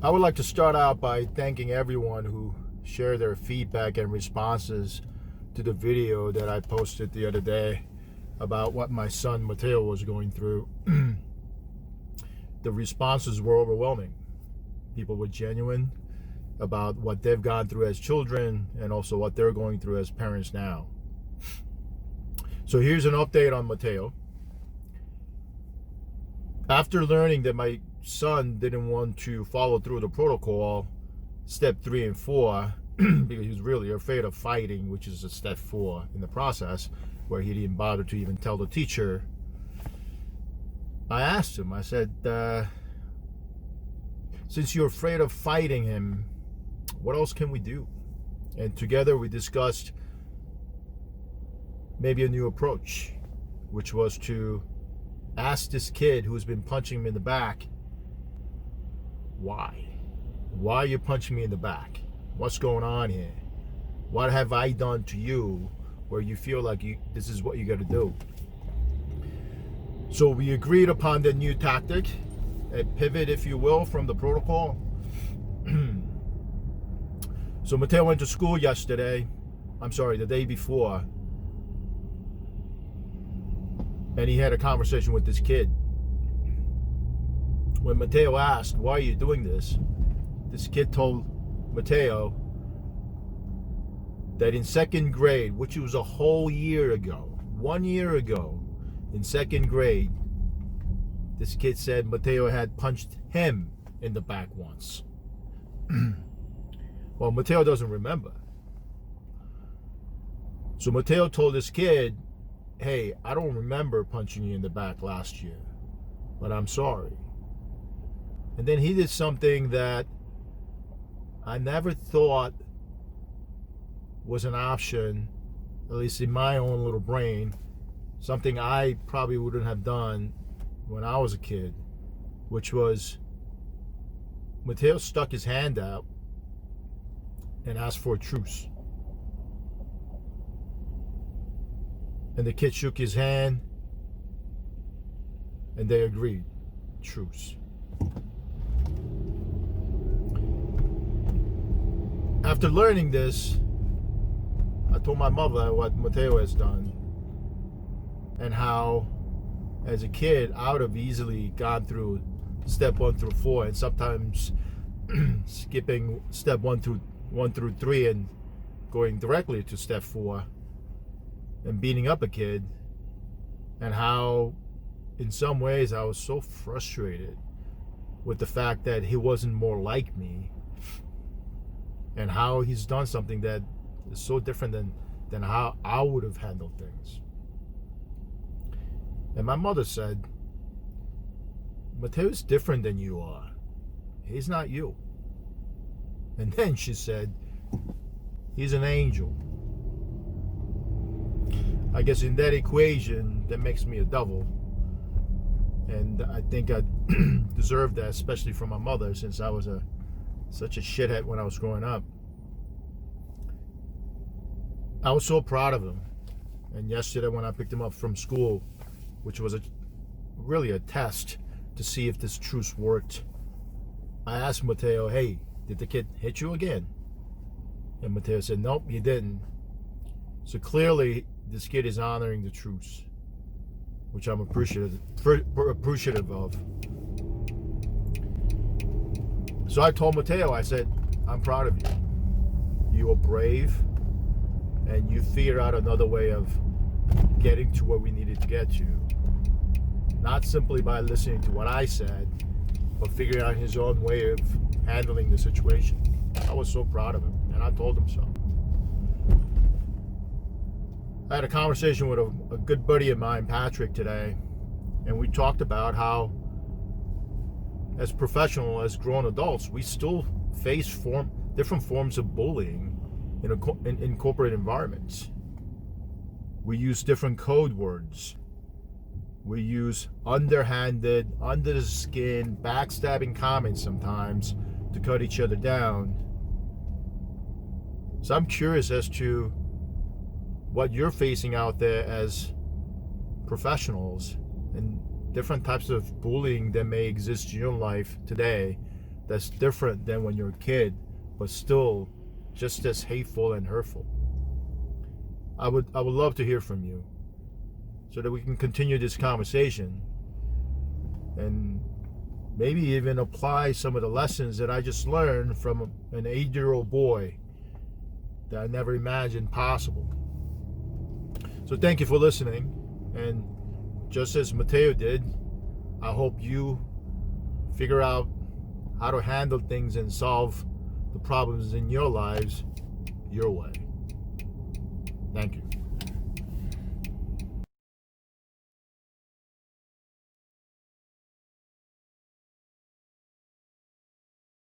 I would like to start out by thanking everyone who shared their feedback and responses to the video that I posted the other day about what my son Mateo was going through. The responses were overwhelming. People were genuine about what they've gone through as children and also what they're going through as parents now. So here's an update on Mateo. After learning that my son didn't want to follow through the protocol, step 3 and 4, because he was really afraid of fighting, which is a step 4 in the process, where he didn't bother to even tell the teacher, I asked him, I said, since you're afraid of fighting him, what else can we do? And together we discussed maybe a new approach, which was to ask this kid who's been punching him in the back, why? Why are you punching me in the back? What's going on here? What have I done to you where you feel like this is what you got to do? So we agreed upon the new tactic, a pivot, if you will, from the protocol. So Mateo went to school yesterday. The day before. And he had a conversation with this kid. When Mateo asked, why are you doing this? This kid told Mateo that in 2nd grade, which was a whole year ago, 1 year ago, in 2nd grade, this kid said Mateo had punched him in the back once. Well, Mateo doesn't remember. So Mateo told this kid, hey, I don't remember punching you in the back last year, but I'm sorry. And then he did something that I never thought was an option, at least in my own little brain, something I probably wouldn't have done when I was a kid, which was Mateo stuck his hand out and asked for a truce. And the kid shook his hand and they agreed, truce. After learning this, I told my mother what Mateo has done and how, as a kid, I would have easily gone through step 1 through 4 and sometimes skipping step 1 through 3 and going directly to step 4 and beating up a kid, and how in some ways I was so frustrated with the fact that he wasn't more like me, and how he's done something that is so different than how I would have handled things. And my mother said, Mateo's different than you are. He's not you. And then she said, he's an angel. I guess in that equation, that makes me a devil. And I think I deserve that, especially from my mother, since I was such a shithead when I was growing up. I was so proud of him. And yesterday when I picked him up from school, which was really a test to see if this truce worked, I asked Mateo, hey, did the kid hit you again? And Mateo said, nope, he didn't. So clearly, this kid is honoring the truce, which I'm appreciative of. So I told Mateo, I said, I'm proud of you. You are brave, and you figured out another way of getting to where we needed to get to. Not simply by listening to what I said, but figuring out his own way of handling the situation. I was so proud of him, and I told him so. I had a conversation with a good buddy of mine, Patrick, today, and we talked about how, as professional, as grown adults, we still face different forms of bullying in corporate environments. We use different code words. We use underhanded, under the skin, backstabbing comments sometimes to cut each other down. So I'm curious as to what you're facing out there as professionals and different types of bullying that may exist in your life today that's different than when you're a kid, but still just as hateful and hurtful. I would love to hear from you so that we can continue this conversation and maybe even apply some of the lessons that I just learned from an 8-year-old boy that I never imagined possible. So thank you for listening, and just as Mateo did, I hope you figure out how to handle things and solve the problems in your lives your way. Thank you.